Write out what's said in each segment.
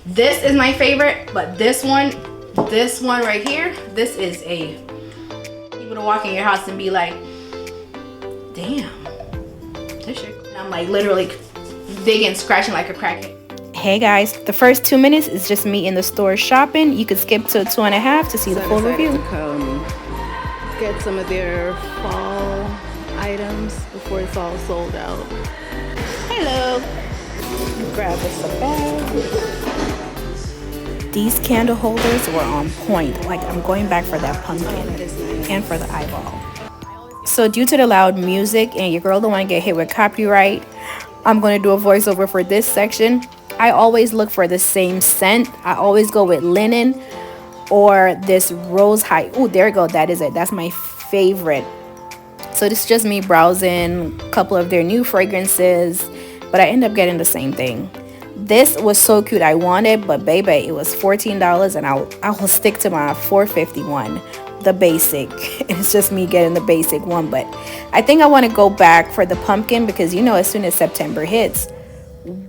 This is my favorite, but this one right here, this is a people to walk in your house and be like, damn, this shit. And I'm like literally digging, scratching like a crackhead. Hey guys, the first 2 minutes is just me in the store shopping. You could skip to 2.5 to see the full review. To come get some of their fall items before it's all sold out. Hello. Grab us a bag. These candle holders were on point. Like, I'm going back for that pumpkin and for the eyeball. So due to the loud music and your girl don't want to get hit with copyright, I'm going to do a voiceover for this section. I always look for the same scent. I always go with linen or this rose high. Oh, there you go. That is it. That's my favorite. So this is just me browsing a couple of their new fragrances, but I end up getting the same thing. This was so cute. I wanted, but baby, it was $14, and I will stick to my $4.51, the basic. It's just me getting the basic one, but I think I want to go back for the pumpkin because, you know, as soon as September hits,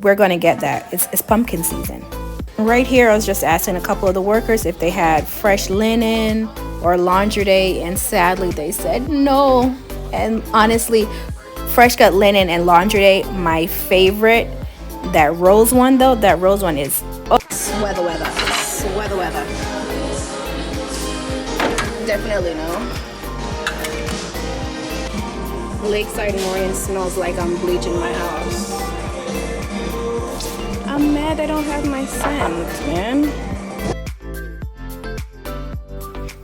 we're gonna get that. It's pumpkin season. Right here, I was just asking a couple of the workers if they had fresh linen or laundry day, and sadly they said no. And honestly, fresh cut linen and laundry day, my favorite. That rose one though, that rose one is sweater weather. Definitely no. Lakeside morning smells like I'm bleaching my house. I'm mad I don't have my scent, man.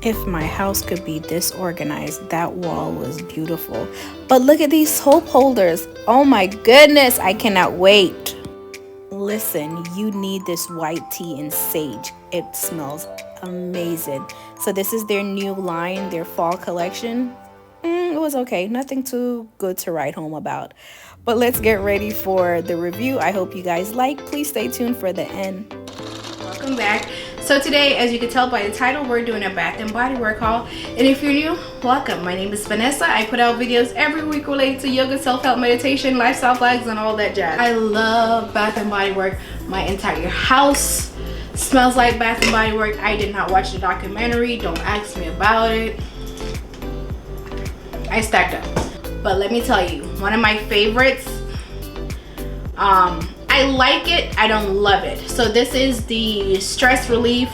If my house could be this organized, that wall was beautiful. But look at these soap holders. Oh my goodness, I cannot wait. Listen, you need this white tea and sage. It smells amazing. So this is their new line, their fall collection. It was okay, nothing too good to write home about. But let's get ready for the review. I hope you guys like. Please stay tuned for the end. Welcome back. So today, as you can tell by the title, we're doing a Bath & Body Works haul. And if you're new, welcome. My name is Vanessa. I put out videos every week related to yoga, self-help, meditation, lifestyle vlogs, and all that jazz. I love Bath & Body Works. My entire house smells like Bath & Body Works. I did not watch the documentary. Don't ask me about it. I stacked up. But let me tell you, one of my favorites, I like it, I don't love it. So this is the Stress Relief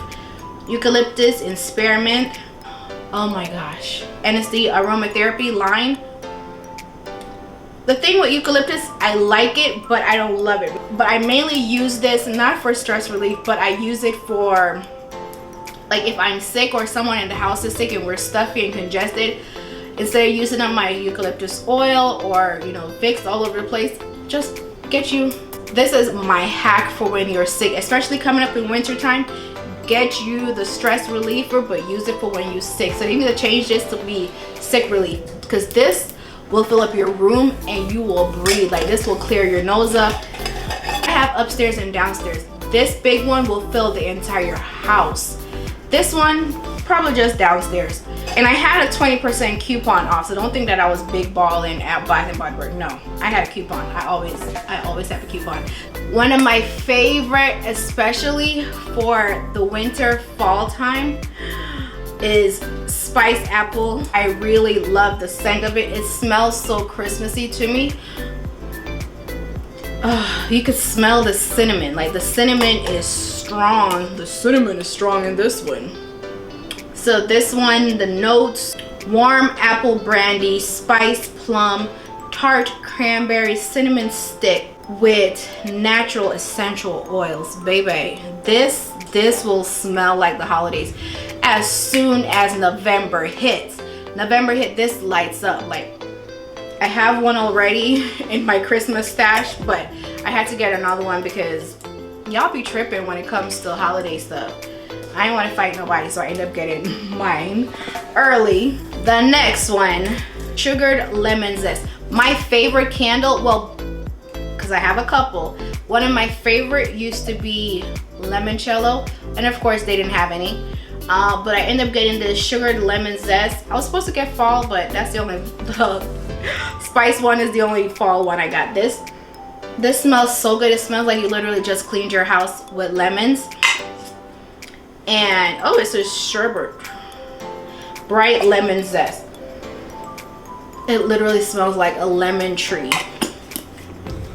Eucalyptus and Spearmint. Oh my gosh. And it's the aromatherapy line. The thing with eucalyptus, I like it, but I don't love it. But I mainly use this not for stress relief, but I use it for, like, if I'm sick or someone in the house is sick and we're stuffy and congested, instead of using up my eucalyptus oil or, you know, Vicks all over the place, just get you. This is my hack for when you're sick, especially coming up in winter time. Get you the stress reliever, but use it for when you're sick. So they need to change this to be sick relief, because this will fill up your room and you will breathe. Like, this will clear your nose up. I have upstairs and downstairs. This big one will fill the entire house. This one, probably just downstairs. And I had a 20% coupon off, so don't think that I was big balling at Bath & Body Works. No, I had a coupon. I always have a coupon. One of my favorite, especially for the winter fall time, is Spiced Apple. I really love the scent of it. It smells so Christmassy to me. You could smell the cinnamon. Like, the cinnamon is strong. The cinnamon is strong in this one. So this one, the notes: warm apple brandy, spiced plum, tart cranberry, cinnamon stick with natural essential oils. Baby, this will smell like the holidays. As soon as November hits, this lights up. Like, I have one already in my Christmas stash, but I had to get another one because y'all be tripping when it comes to holiday stuff. I didn't want to fight nobody, so I ended up getting mine early. The next one, Sugared Lemon Zest. My favorite candle, well, because I have a couple. One of my favorite used to be Cello, and of course they didn't have any. But I ended up getting this Sugared Lemon Zest. I was supposed to get fall, but that's the only, the spice one is the only fall one I got. This This smells so good. It smells like you literally just cleaned your house with lemons. And oh, it's a sherbet. Bright lemon zest. It literally smells like a lemon tree.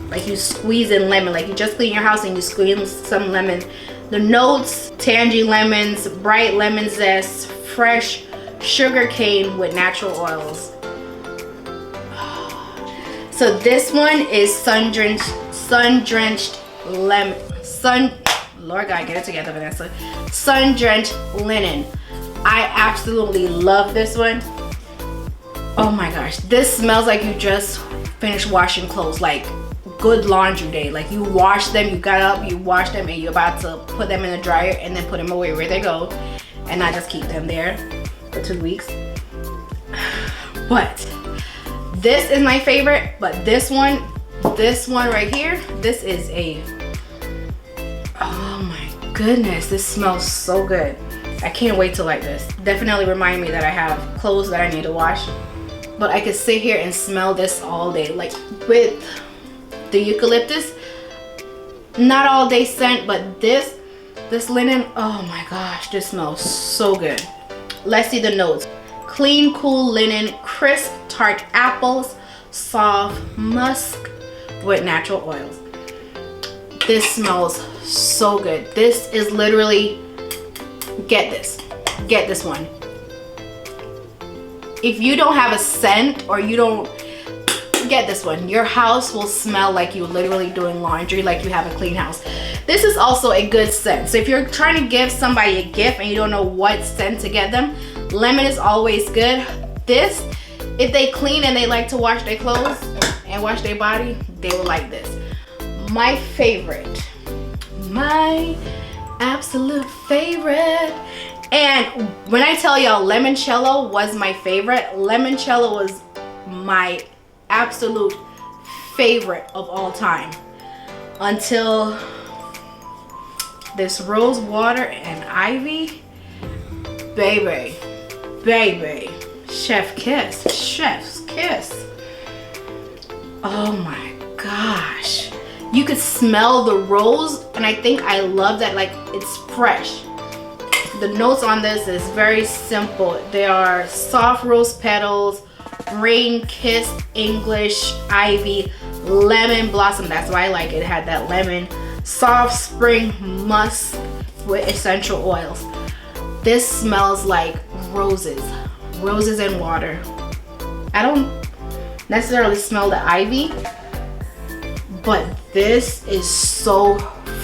Like you squeeze in lemon, like you just clean your house and you squeeze some lemon. The notes, tangy lemons, bright lemon zest, fresh sugar cane with natural oils. So this one is sun-drenched lemon, Lord God, get it together, Vanessa. Sun-drenched linen. I absolutely love this one. Oh my gosh, this smells like you just finished washing clothes, like good laundry day. Like you wash them, you got up, you washed them, and you're about to put them in the dryer and then put them away where they go, and not just keep them there for 2 weeks. But this is my favorite. But this one right here, this is a, oh my goodness, this smells so good. I can't wait to like this. Definitely remind me that I have clothes that I need to wash. But I could sit here and smell this all day. Like with the eucalyptus, not all day scent, but this linen, oh my gosh, this smells so good. Let's see the notes. Clean, cool linen, crisp, tart apples, soft musk with natural oils. This smells so good. This is literally, get this one. If you don't have a scent, or you don't, get this one. Your house will smell like you're literally doing laundry, like you have a clean house. This is also a good scent. So if you're trying to give somebody a gift and you don't know what scent to get them, lemon is always good. This, if they clean and they like to wash their clothes and wash their body, they will like this. My favorite, my absolute favorite. And when I tell y'all limoncello was my favorite, limoncello was my absolute favorite of all time until this rose water and ivy. Baby, chef's kiss. Oh my gosh, you could smell the rose, and I think I love that, like it's fresh. The notes on this is very simple. They are soft rose petals, rain kissed English ivy, lemon blossom, that's why I like it, it had that lemon, soft spring musk with essential oils. This smells like roses and water. I don't necessarily smell the ivy, but this is so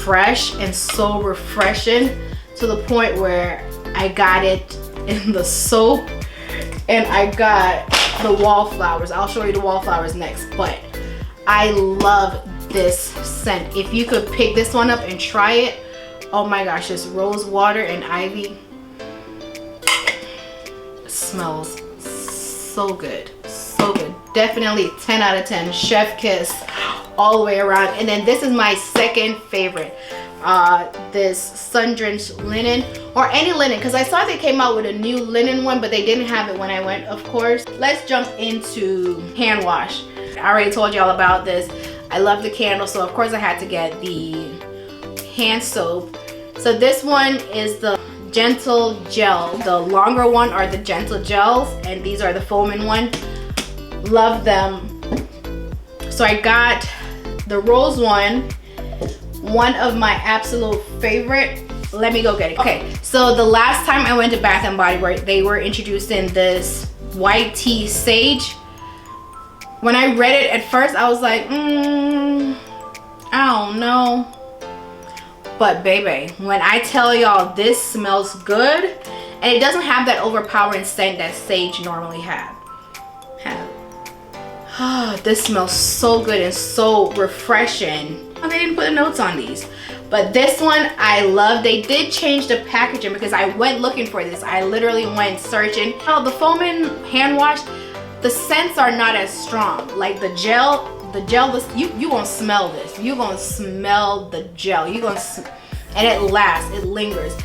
fresh and so refreshing, to the point where I got it in the soap, and I got the wallflowers. I'll show you the wallflowers next, but I love this scent. If you could pick this one up and try it, oh my gosh, this rose water and ivy smells so good, so good. Definitely 10 out of 10, chef kiss all the way around. And then this is my second favorite, this Sundrench linen, or any linen, because I saw they came out with a new linen one, but they didn't have it when I went, of course. Let's jump into hand wash. I already told y'all about this. I love the candle, so of course I had to get the hand soap. So this one is the gentle gel. The longer one are the gentle gels, and these are the foaming one. Love them. So I got the rose one of my absolute favorite. Let me go get it. Okay, so the last time I went to Bath and Body Works, they were introducing this white tea sage. When I read it at first, I was like, I don't know. But baby, when I tell y'all, this smells good, and it doesn't have that overpowering scent that sage normally have. This smells so good and so refreshing. Oh, they didn't put the notes on these, but this one I love. They did change the packaging because I went looking for this. I literally went searching. Oh, the foaming hand wash, the scents are not as strong. Like the gel, you gonna smell this. You gonna smell the gel. And it lasts, it lingers.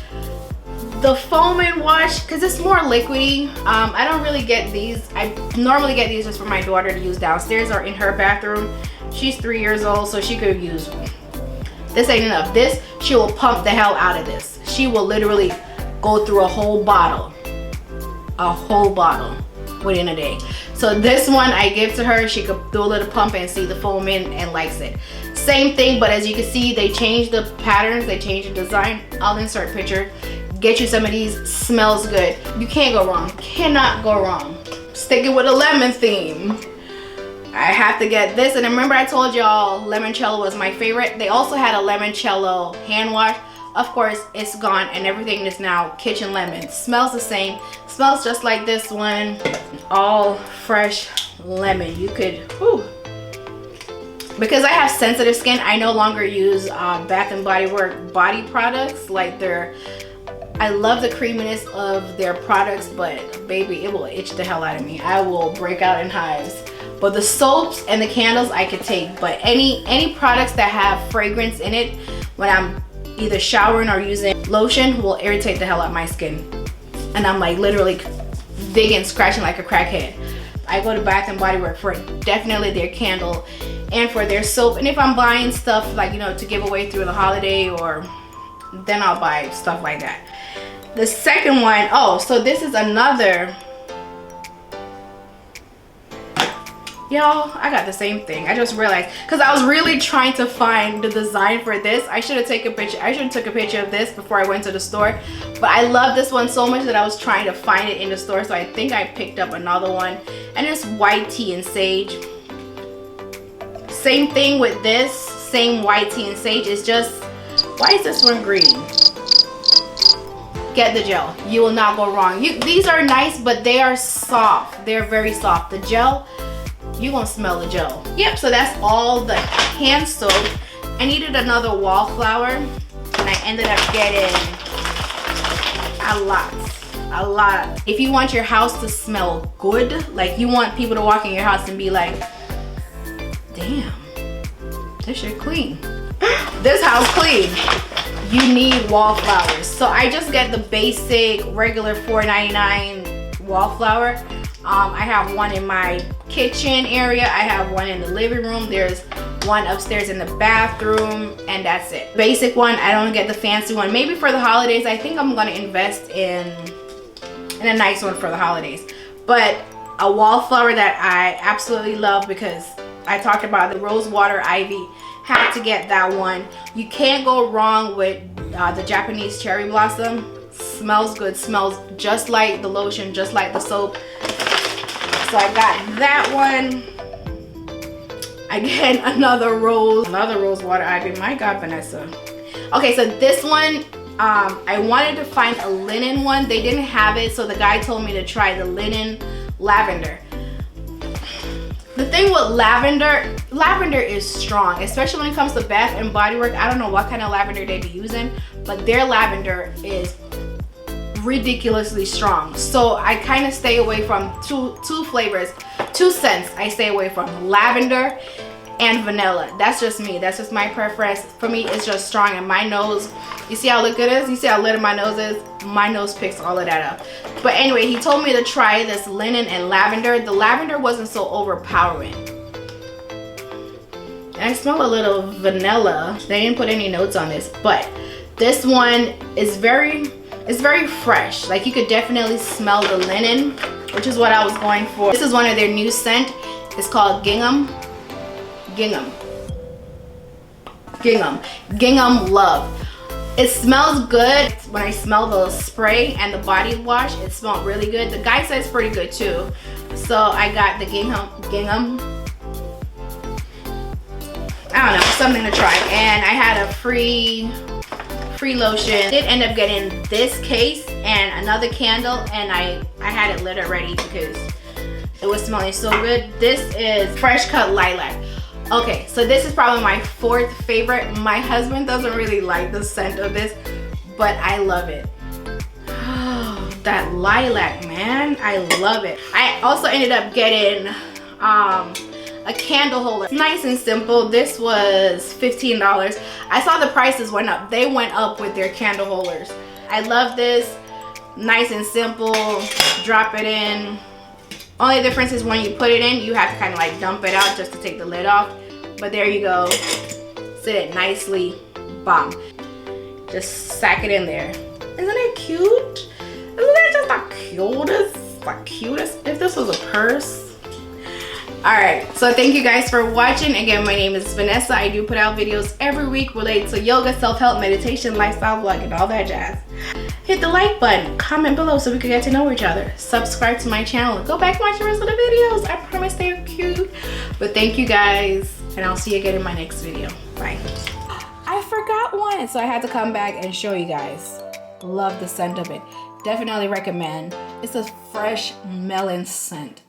The foaming wash, because it's more liquidy, I don't really get these. I normally get these just for my daughter to use downstairs or in her bathroom. She's 3 years old, so she could use. This ain't enough. This, she will pump the hell out of this. She will literally go through a whole bottle within a day. So this one I give to her. She could do a little pump and see the foam in and likes it. Same thing, but as you can see, they changed the patterns, they changed the design. I'll insert a picture. Get you some of these. Smells good. You can't go wrong. Cannot go wrong. Sticking with a lemon theme, I have to get this. And remember I told y'all limoncello was my favorite. They also had a limoncello hand wash. Of course, it's gone and everything is now kitchen lemon. Smells the same. Smells just like this one. All fresh lemon. You could, whew. Because I have sensitive skin, I no longer use Bath and Body Works body products. Like I love the creaminess of their products, but baby, it will itch the hell out of me. I will break out in hives. But the soaps and the candles I could take, but any products that have fragrance in it when I'm either showering or using lotion will irritate the hell out of my skin. And I'm like literally digging, scratching like a crackhead. I go to Bath and Body Works for definitely their candle and for their soap. And if I'm buying stuff like, you know, to give away through the holiday, or then I'll buy stuff like that. The second one, oh, so this is another. Y'all, I got the same thing. I just realized, because I was really trying to find the design for this. I should have taken a picture. I should have took a picture of this before I went to the store. But I love this one so much that I was trying to find it in the store. So I think I picked up another one. And it's white tea and sage. Same thing with this. Same white tea and sage. It's just, why is this one green? Get the gel. You will not go wrong. These are nice, but they are soft. They're very soft. The gel, you gonna smell the gel. Yep, so that's all the hand soap. I needed another wallflower, and I ended up getting a lot. If you want your house to smell good, like you want people to walk in your house and be like, damn, this shit clean. This house clean. You need wallflowers. So I just get the basic regular $4.99 wallflower. I have one in my kitchen area. I have one in the living room. There's one upstairs in the bathroom, and that's it. Basic one. I don't get the fancy one. Maybe for the holidays, I think I'm gonna invest in a nice one for the holidays. But a wallflower that I absolutely love, because I talked about the rose water ivy. Had to get that one. You can't go wrong with the Japanese cherry blossom. Smells good. Smells just like the lotion, just like the soap. So I got that one. Again, another rose water ivy. My God, Vanessa. Okay, so this one, I wanted to find a linen one. They didn't have it, so the guy told me to try the linen lavender. The thing with lavender is strong, especially when it comes to Bath and Body Works. I don't know what kind of lavender they be using, but their lavender is ridiculously strong. So I kind of stay away from two flavors, 2 scents I stay away from: lavender and vanilla. That's just me. That's just my preference. For me, it's just strong, and my nose, you see how liquid it is? You see how little my nose is? My nose picks all of that up. But anyway, he told me to try this linen and lavender. The lavender wasn't so overpowering. And I smell a little vanilla. They didn't put any notes on this, but this one is very fresh. Like, you could definitely smell the linen, which is what I was going for. This is one of their new scent. It's called Gingham Love. It smells good. When I smell the spray and the body wash, it smelled really good. The guy says it's pretty good too. So I got the Gingham. I don't know, something to try. And I had a free lotion. I did end up getting this case and another candle, and I had it lit already because it was smelling so good. This is Fresh Cut Lilac. Okay, so this is probably my 4th favorite. My husband doesn't really like the scent of this, but I love it. That lilac, man, I love it. I also ended up getting a candle holder. It's nice and simple. This was $15. I saw the prices went up. They went up with their candle holders. I love this. Nice and simple. Drop it in. Only difference is when you put it in, you have to kind of like dump it out just to take the lid off. but there you go. Sit it nicely. Bomb. Just sack it in there. Isn't it cute? Isn't that just the cutest? The cutest. If this was a purse. Alright, so thank you guys for watching. Again, my name is Vanessa. I do put out videos every week related to yoga, self-help, meditation, lifestyle vlog, and all that jazz. Hit the like button, comment below so we can get to know each other. Subscribe to my channel. Go back and watch the rest of the videos. I promise they're cute. But thank you guys, and I'll see you again in my next video. Bye. I forgot one, so I had to come back and show you guys. Love the scent of it. Definitely recommend. It's a fresh melon scent.